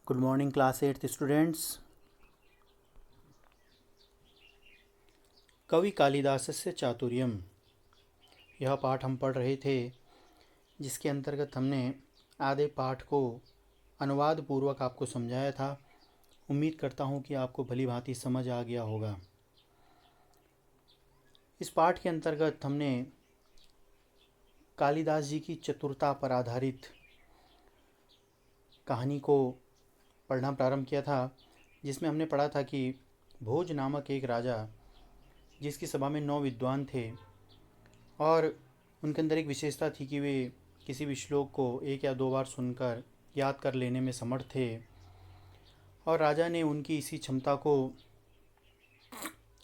Good morning class 8th students. कवि कालिदासस्य चातुर्यम, यह पाठ हम पढ़ रहे थे, जिसके अंतर्गत हमने आधे पाठ को अनुवाद पूर्वक आपको समझाया था। उम्मीद करता हूँ कि आपको भली भांति समझ आ गया होगा। इस पाठ के अंतर्गत हमने कालिदास जी की चतुरता पर आधारित कहानी को पढ़ना प्रारंभ किया था, जिसमें हमने पढ़ा था कि भोज नामक एक राजा, जिसकी सभा में 9 विद्वान थे और उनके अंदर एक विशेषता थी कि वे किसी भी श्लोक को 1 या 2 बार सुनकर याद कर लेने में समर्थ थे। और राजा ने उनकी इसी क्षमता को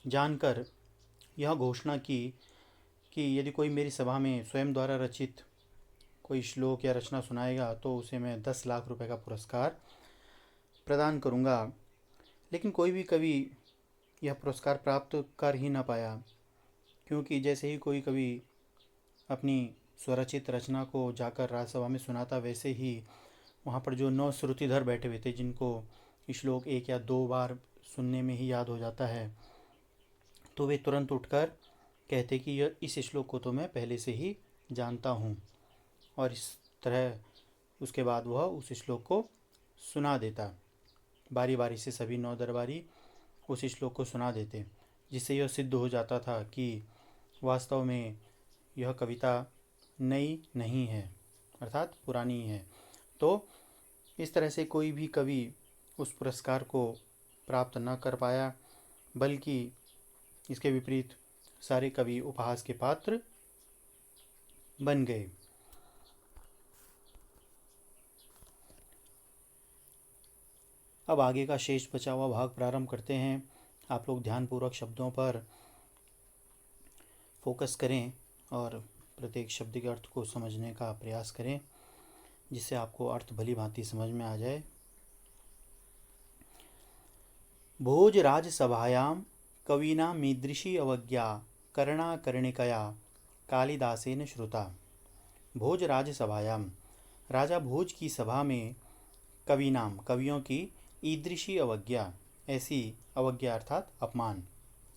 जानकर यह घोषणा की कि यदि कोई मेरी सभा में स्वयं द्वारा रचित कोई श्लोक या रचना सुनाएगा तो उसे मैं 10 लाख रुपए का पुरस्कार प्रदान करूंगा। लेकिन कोई भी कवि यह पुरस्कार प्राप्त कर ही न पाया, क्योंकि जैसे ही कोई कवि अपनी स्वरचित रचना को जाकर राजसभा में सुनाता, वैसे ही वहाँ पर जो 9 श्रुतिधर बैठे हुए थे, जिनको श्लोक 1 या 2 बार सुनने में ही याद हो जाता है, तो वे तुरंत उठकर कहते कि यह इस श्लोक को तो मैं पहले से ही जानता हूँ, और इस तरह उसके बाद वह उस श्लोक को सुना देता। बारी बारी से सभी 9 दरबारी उस श्लोक को सुना देते, जिससे यह सिद्ध हो जाता था कि वास्तव में यह कविता नई नहीं है, अर्थात पुरानी है। तो इस तरह से कोई भी कवि उस पुरस्कार को प्राप्त न कर पाया, बल्कि इसके विपरीत सारे कवि उपहास के पात्र बन गए। अब आगे का शेष बचा हुआ भाग प्रारंभ करते हैं। आप लोग ध्यानपूर्वक शब्दों पर फोकस करें और प्रत्येक शब्द के अर्थ को समझने का प्रयास करें, जिससे आपको अर्थ भली भांति समझ में आ जाए। भोज राजसभायां कविना मीदृशी अवज्ञा कर्णाकर्णिकया कालिदासेन श्रुता। भोज राजसभायां, राजा भोज की सभा में कविनाम, कवियों की ईदृशी अवज्ञा, ऐसी अवज्ञा अर्थात अपमान,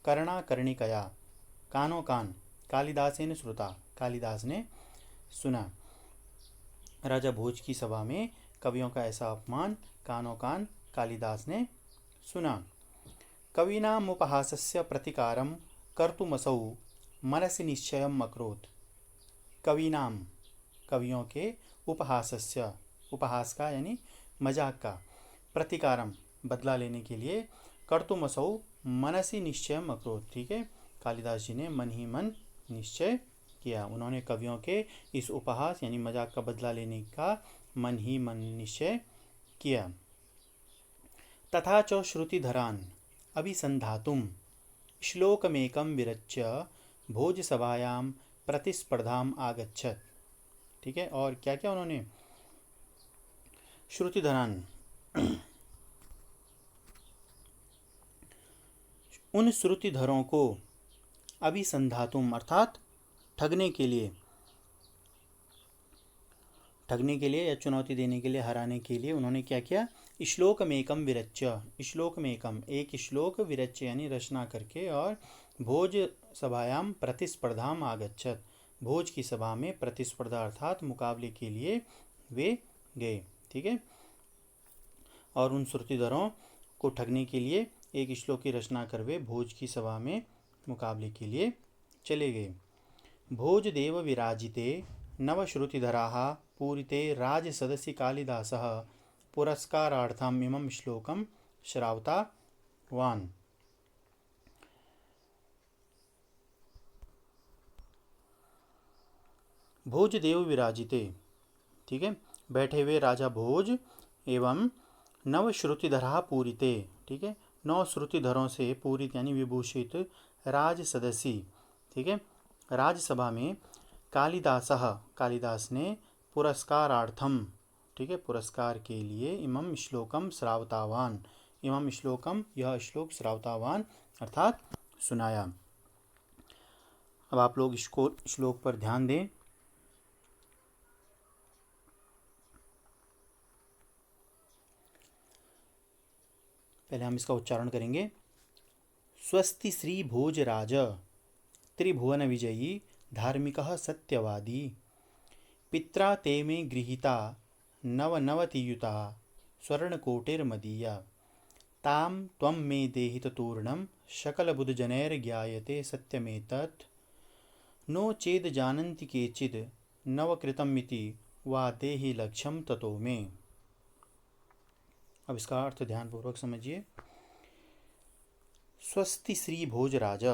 कर्णाकर्णिकया, कानों कान, कालिदासेन श्रुता, कालिदास ने सुना। राजा भोज की सभा में कवियों का ऐसा अपमान कानों कान कालिदास ने सुना। कवीनामुपहासस्य प्रतिकारं कर्तुमसौ मनसि निश्चयम् अकरोत्। कवीनाम, कवियों के, उपहासस्य, उपहास का यानी मजाक का, प्रतिकारम, बदला लेने के लिए, कर्तुमसौ मनसि निश्चयम् अकरोत्। ठीक है, कालिदास जी ने मन ही मन निश्चय किया। उन्होंने कवियों के इस उपहास यानी मजाक का बदला लेने का मन ही मन निश्चय किया। तथा च श्रुतिधरान् अभिसंधातुं श्लोकमेकं विरच्य भोजसभायां प्रतिस्पर्धाम आगच्छत्। ठीक है, और क्या क्या उन्होंने, श्रुतिधरान्, उन श्रुतिधरों को, अभिसंधातुम अर्थात ठगने के लिए, ठगने के लिए या चुनौती देने के लिए, हराने के लिए उन्होंने क्या किया, श्लोकमेकम विरच्य, श्लोकमेकम, एक श्लोक, विरच्य यानी रचना करके, और भोज सभायाम प्रतिस्पर्धाम आगच्छत, भोज की सभा में प्रतिस्पर्धा अर्थात मुकाबले के लिए वे गए। ठीक है, और उन श्रुतिधरों को ठगने के लिए एक श्लोक की रचना कर वे भोज की सभा में मुकाबले के लिए चले गए। भोज देव विराजिते नवश्रुतिधराः पूरिते राजसदसि कालिदासः पुरस्कारार्थम् इमं श्लोकं श्रावतावान्। भोज देव विराजिते, ठीक है, बैठे हुए राजा भोज एवं नवश्रुतिधराः पूरिते, ठीक है, 9 श्रुतिधरों से पूरित यानी विभूषित, राज सदसी, ठीक है, राजसभा में, कालिदासः, कालिदास ने, पुरस्कारार्थम, ठीक है, पुरस्कार के लिए, इमं श्लोकम श्रावतावान, इमं श्लोकम, यह श्लोक, श्रावतावान अर्थात सुनाया। अब आप लोग इसको श्लोक पर ध्यान दें। पहले हम इसका उच्चारण करेंगे। स्वस्ति श्री भोजराज त्रिभुवन विजयी धार्मिकः सत्यवादी पित्रा ते मे गृहीता नवनवतियुता स्वर्णकोटिर्मदीया तां त्वं मे देहि तूर्णं सकलबुधजनैर्ज्ञायते सत्यमेतत् नो चेद जानन्ति केचिद् नवकृतमिति वा देहि लक्ष्यं ततो मे। अब इसका अर्थ ध्यानपूर्वक समझिए। स्वस्ति श्री भोजराज,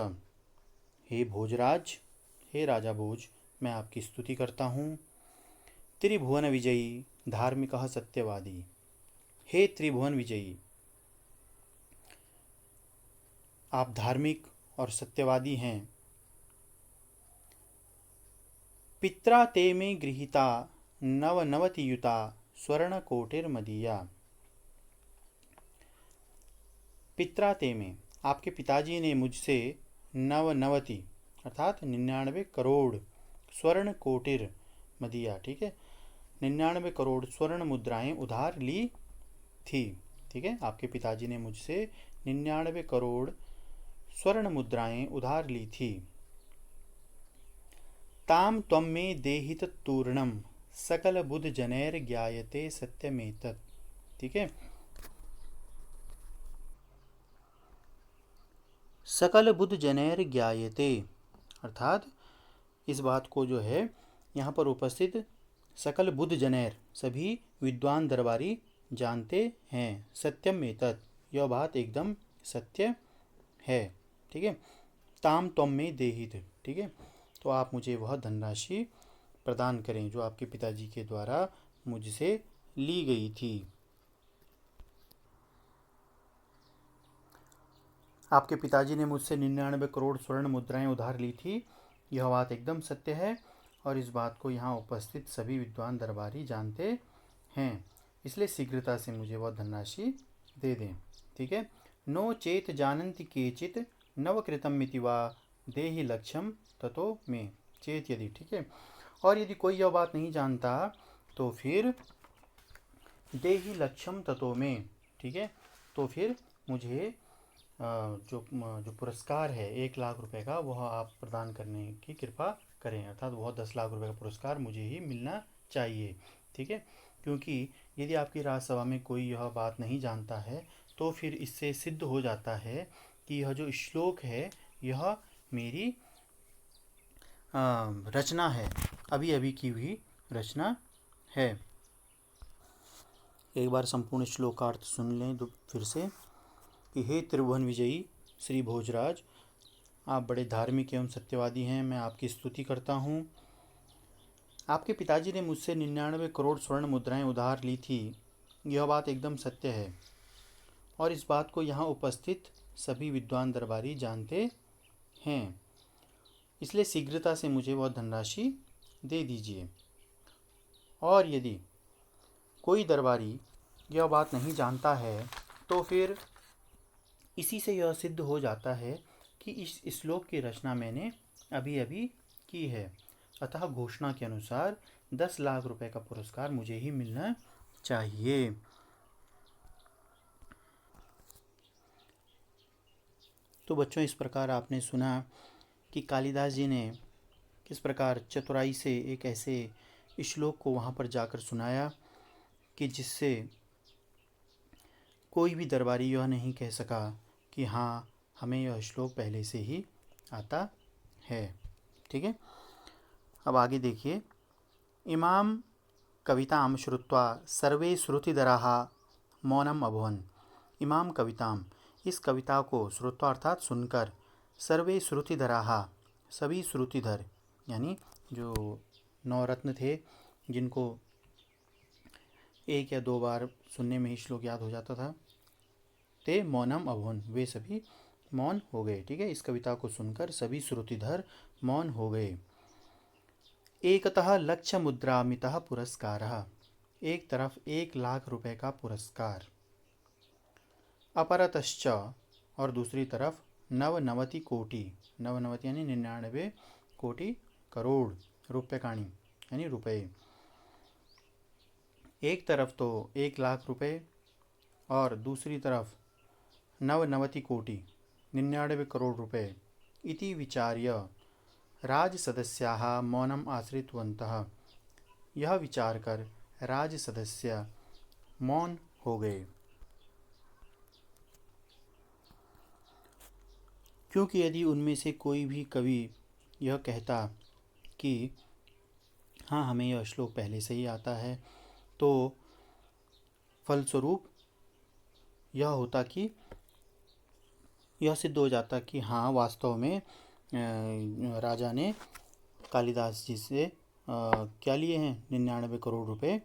हे भोजराज, हे राजा भोज, मैं आपकी स्तुति करता हूँ। त्रिभुवन विजयी धार्मिकः सत्यवादी, हे त्रिभुवन विजयी, आप धार्मिक और सत्यवादी हैं। पित्रा ते मे गृहीता नवनवतियुता स्वर्णकोटिर्मदीया। पित्रा ते में, आपके पिताजी ने मुझसे नवनवति अर्थात 99 करोड़ स्वर्ण कोटिर मदिया, ठीक है, 99 करोड़ स्वर्ण मुद्राएं उधार ली थी। ठीक है, आपके पिताजी ने मुझसे 99 करोड़ स्वर्ण मुद्राएं उधार ली थी। ताम त्वं मे देहित तूर्णम सकल बुध जनैर ज्ञायते सत्यमेतत्। ठीक है, सकल बुध जनैर ज्ञायते अर्थात इस बात को जो है यहाँ पर उपस्थित सकल बुध जनैर सभी विद्वान दरबारी जानते हैं। सत्यम एतत्, यह बात एकदम सत्य है। ठीक है, ताम त्वं मे देहित, ठीक है, तो आप मुझे वह धनराशि प्रदान करें जो आपके पिताजी के द्वारा मुझसे ली गई थी। आपके पिताजी ने मुझसे 99 करोड़ स्वर्ण मुद्राएं उधार ली थी, यह बात एकदम सत्य है और इस बात को यहाँ उपस्थित सभी विद्वान दरबारी जानते हैं, इसलिए शीघ्रता से मुझे वह धनराशि दे दें। ठीक है, नो चेत जानन्ति केचित् नवकृतमिति वा देहि लक्ष्यम ततो मे। चेत यदि, ठीक है, और यदि कोई यह बात नहीं जानता तो फिर देहि लक्ष्यम ततो मे। ठीक है, तो फिर मुझे जो पुरस्कार है 1 लाख रुपए का, वह आप प्रदान करने की कृपा करें, अर्थात वह 10 लाख रुपए का पुरस्कार मुझे ही मिलना चाहिए। ठीक है, क्योंकि यदि आपकी राजसभा में कोई यह बात नहीं जानता है तो फिर इससे सिद्ध हो जाता है कि यह जो श्लोक है यह मेरी रचना है, अभी अभी की हुई रचना है। एक बार संपूर्ण श्लोक का अर्थ सुन लें तो फिर से कि हे त्रिभुवन विजयी श्री भोजराज, आप बड़े धार्मिक एवं सत्यवादी हैं, मैं आपकी स्तुति करता हूँ। आपके पिताजी ने मुझसे 99 करोड़ स्वर्ण मुद्राएं उधार ली थी, यह बात एकदम सत्य है और इस बात को यहाँ उपस्थित सभी विद्वान दरबारी जानते हैं, इसलिए शीघ्रता से मुझे वह धनराशि दे दीजिए। और यदि कोई दरबारी यह बात नहीं जानता है तो फिर इसी से यह सिद्ध हो जाता है कि इस श्लोक की रचना मैंने अभी अभी की है, अतः घोषणा के अनुसार 10 लाख रुपए का पुरस्कार मुझे ही मिलना चाहिए। तो बच्चों, इस प्रकार आपने सुना कि कालिदास जी ने किस प्रकार चतुराई से एक ऐसे श्लोक को वहाँ पर जाकर सुनाया कि जिससे कोई भी दरबारी यह नहीं कह सका कि हाँ, हमें यह श्लोक पहले से ही आता है। ठीक है, अब आगे देखिए। इमाम कविताम श्रुत्वा सर्वे श्रुतिधराः मौनम अभवन्। इमाम कविताम, इस कविता को श्रुत्वा अर्थात सुनकर, सर्वे श्रुतिधराः, सभी श्रुतिधर यानी जो 9 रत्न थे जिनको 1 या 2 बार सुनने में ही श्लोक याद हो जाता था, ते मौनम अभवन्, वे सभी मौन हो गए। ठीक है, इस कविता को सुनकर सभी श्रुतिधर मौन हो गए। एकतः लक्ष्य मुद्रामितः पुरस्कारः, एक तरफ 1 लाख रुपए का पुरस्कार। अपरतश्च, और दूसरी तरफ नवनवति कोटि, नवनवति यानी 99 कोटि करोड़ रुपयकाणी यानी रुपए। एक तरफ तो 1 लाख रुपए और दूसरी तरफ नवनवतिकोटि 99 करोड़ रुपये इति विचार्य राजसदस्याः मौनम् आश्रितवन्तः। यह विचार कर राजसदस्य मौन हो गए, क्योंकि यदि उनमें से कोई भी कवि यह कहता कि हाँ, हमें यह श्लोक पहले से ही आता है, तो फलस्वरूप यह होता कि यह सिद्ध हो जाता कि हाँ, वास्तव में राजा ने कालिदास जी से क्या लिए हैं, 99 करोड़ रुपए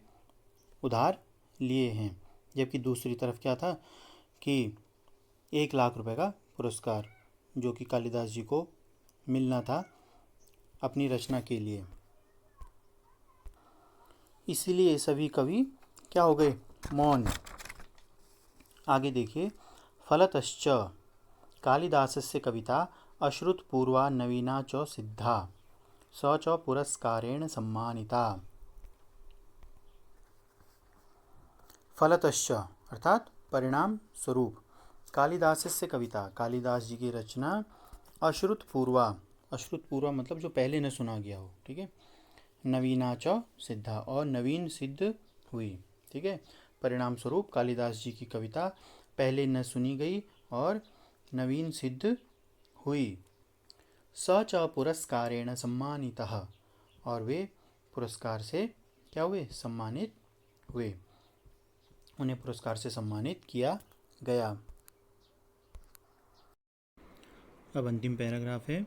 उधार लिए हैं। जबकि दूसरी तरफ क्या था कि 1 लाख रुपए का पुरस्कार जो कि कालिदास जी को मिलना था अपनी रचना के लिए। इसीलिए सभी कवि क्या हो गए, मौन। आगे देखिए, फलतश्च कालिदासस्य कविता अश्रुतपूर्वा नवीना च सिद्धा स च पुरस्कारेण सम्मानिता। फलतश्च अर्थात परिणाम स्वरूप, कालिदासस्य कविता कालिदास जी की रचना अश्रुतपूर्वा, अश्रुतपूर्वा मतलब जो पहले न सुना गया हो, ठीक है, नवीना च सिद्धा और नवीन सिद्ध हुई, ठीक है। परिणाम स्वरूप कालिदास जी की कविता पहले न सुनी गई और नवीन सिद्ध हुई। स च पुरस्कारेण सम्मानितः, और वे पुरस्कार से क्या हुए, सम्मानित हुए, उन्हें पुरस्कार से सम्मानित किया गया। अब अंतिम पैराग्राफ है,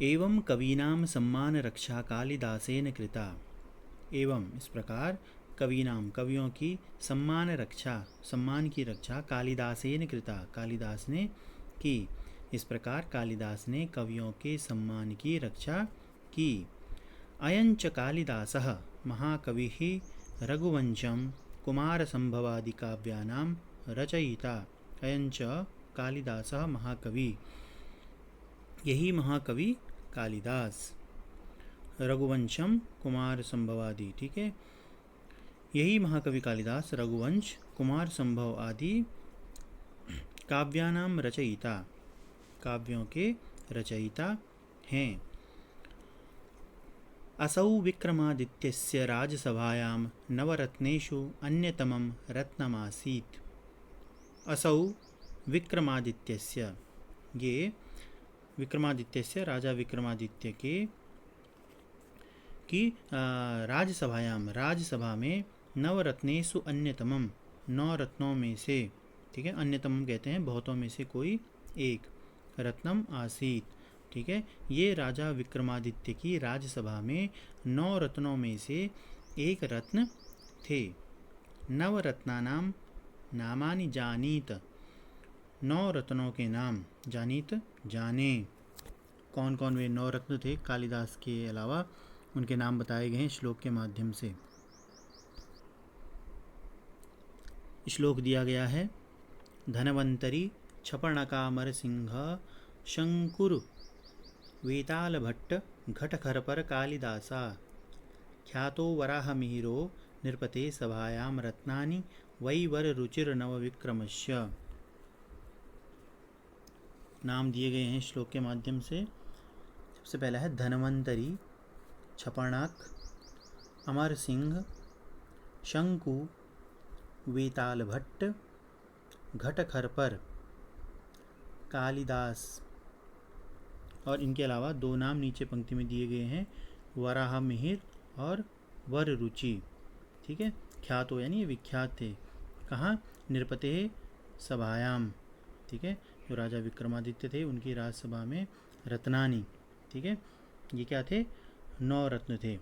एवं कवीनाम सम्मान रक्षा कालिदासेन कृता। एवं इस प्रकार कवीनाम कवियों की सम्मान रक्षा, सम्मान की रक्षा कालिदासेन कृता, कालिदास ने की। इस प्रकार कालिदास ने कवियों के सम्मान की रक्षा की। अयंच कालिदासः महाकविः रघुवंशम कुमारसंभवादि काव्यानां रचयिता। अयंच कालिदासः महाकवि, यही महाकवि कालिदास, रघुवंशम कुमार संभवादि, ठीक है, यही महाकवि कालिदास रघुवंश कुमार संभव आदि काव्यानाम रचयिता, काव्यों के रचयिता हैं। असौ विक्रमादित्यस्य राजसभायां नवरत्नेषु अन्यतमं रत्नमासीत्। असौ विक्रमादित्यस्य, ये विक्रमादित्यस्य राजा विक्रमादित्य के की राजसभायाम, राजसभा में नवरत्नेषु अन्यतमम, 9 रत्नों में से, ठीक है, अन्यतमम कहते हैं बहुतों में से कोई एक, रत्नम आसीत, ठीक है, ये राजा विक्रमादित्य की राजसभा में 9 रत्नों में से एक रत्न थे। नवरत्नानाम नामानि जानीत, 9 रत्नों के नाम, जानीत जाने, कौन कौन वे 9 रत्न थे कालिदास के अलावा, उनके नाम बताए गए हैं श्लोक के माध्यम से। श्लोक दिया गया है, धनवंतरी छपणकामर सिंह शंकुर वेताल भट्ट घटखरपर कालिदासा ख्यातो वराहमिहिरो नृपते सभायां रत्नानि वैवर रुचिर नव विक्रमस्य। नाम दिए गए हैं श्लोक के माध्यम से। सबसे पहला है धनवंतरी, छपणाक, अमर सिंह, शंकु, वेताल भट्ट, घटखरपर, कालिदास, और इनके अलावा 2 नाम नीचे पंक्ति में दिए गए हैं, वराह मिहिर और वर रुचि, ठीक है। ख्यातो यानी ये विख्यात थे, कहाँ, नृपते सभायाम, ठीक है, जो राजा विक्रमादित्य थे उनकी राजसभा में, रत्नानी, ठीक है, ये क्या थे, 9 रत्न थे।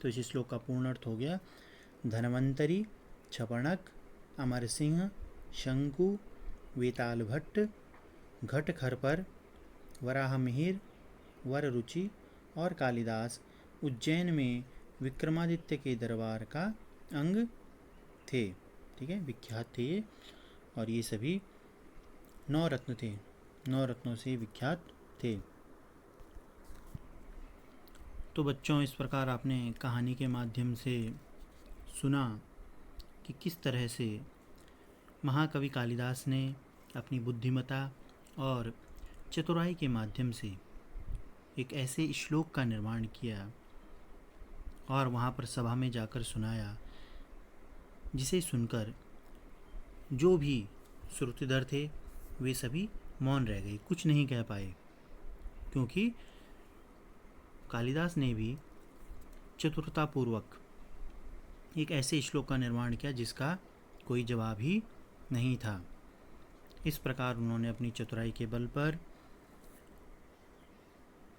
तो इस श्लोक का पूर्ण अर्थ हो गया, धनवंतरी, छपणक, अमर सिंह, शंकु, वेताल भट्ट, घटखरपर, वराह मिहिर, वर रुचि और कालिदास उज्जैन में विक्रमादित्य के दरबार का अंग थे, ठीक है, विख्यात थे ये, और ये सभी 9 रत्न थे, 9 रत्नों से विख्यात थे। तो बच्चों, इस प्रकार आपने कहानी के माध्यम से सुना कि किस तरह से महाकवि कालिदास ने अपनी बुद्धिमता और चतुराई के माध्यम से एक ऐसे श्लोक का निर्माण किया और वहाँ पर सभा में जाकर सुनाया, जिसे सुनकर जो भी श्रुतिधर थे वे सभी मौन रह गए, कुछ नहीं कह पाए, क्योंकि कालिदास ने भी चतुरतापूर्वक एक ऐसे श्लोक का निर्माण किया जिसका कोई जवाब ही नहीं था। इस प्रकार उन्होंने अपनी चतुराई के बल पर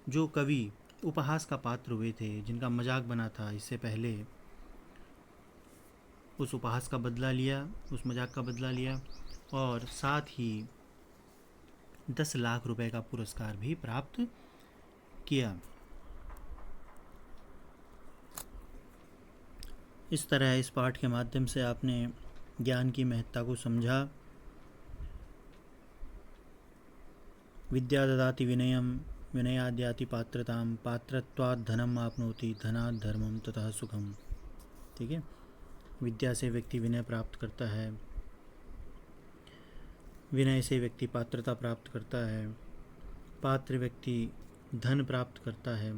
जो कवि उपहास का पात्र हुए थे, जिनका मजाक बना था इससे पहले, उस उपहास का बदला लिया, उस मजाक का बदला लिया और साथ ही 10 लाख रुपए का पुरस्कार भी प्राप्त किया। इस तरह इस पाठ के माध्यम से आपने ज्ञान की महत्ता को समझा। विद्या ददाति विनयम विनयाद्याति पात्रताम पात्रत्वात् धनम आपनोति धनात् धर्मम ततः सुखम। ठीक है, विद्या से व्यक्ति विनय प्राप्त करता है, विनय से व्यक्ति पात्रता प्राप्त करता है, पात्र व्यक्ति धन प्राप्त करता है।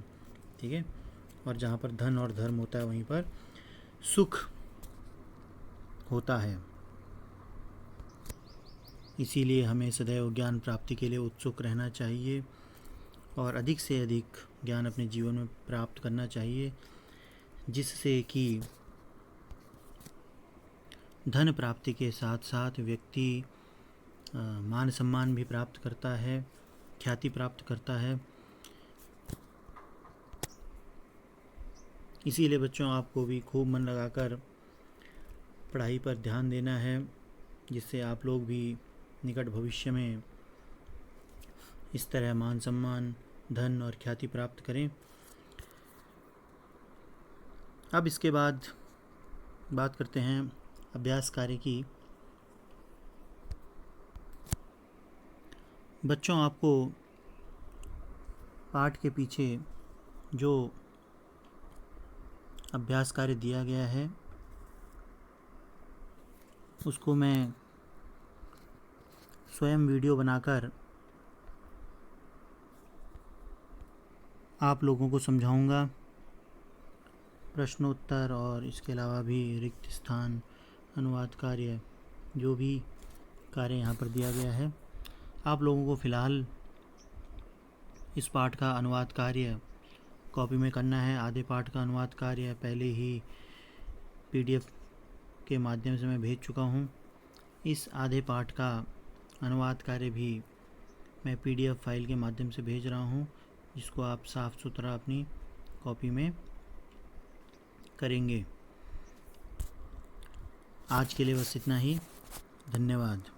ठीक है, और जहाँ पर धन और धर्म होता है वहीं पर सुख होता है। इसीलिए हमें सदैव ज्ञान प्राप्ति के लिए उत्सुक रहना चाहिए और अधिक से अधिक ज्ञान अपने जीवन में प्राप्त करना चाहिए, जिससे कि धन प्राप्ति के साथ साथ व्यक्ति मान सम्मान भी प्राप्त करता है, ख्याति प्राप्त करता है। इसीलिए बच्चों, आपको भी खूब मन लगाकर पढ़ाई पर ध्यान देना है, जिससे आप लोग भी निकट भविष्य में इस तरह मान सम्मान, धन और ख्याति प्राप्त करें। अब इसके बाद बात करते हैं अभ्यास कार्य की। बच्चों, आपको पाठ के पीछे जो अभ्यास कार्य दिया गया है उसको मैं स्वयं वीडियो बनाकर आप लोगों को समझाऊंगा। प्रश्नोत्तर और इसके अलावा भी रिक्त स्थान, अनुवाद कार्य, जो भी कार्य यहाँ पर दिया गया है, आप लोगों को फ़िलहाल इस पाठ का अनुवाद कार्य कॉपी में करना है। आधे पाठ का अनुवाद कार्य पहले ही PDF के माध्यम से मैं भेज चुका हूँ। इस आधे पाठ का अनुवाद कार्य भी मैं PDF फाइल के माध्यम से भेज रहा हूँ, जिसको आप साफ़ सुथरा अपनी कॉपी में करेंगे। आज के लिए बस इतना ही। धन्यवाद।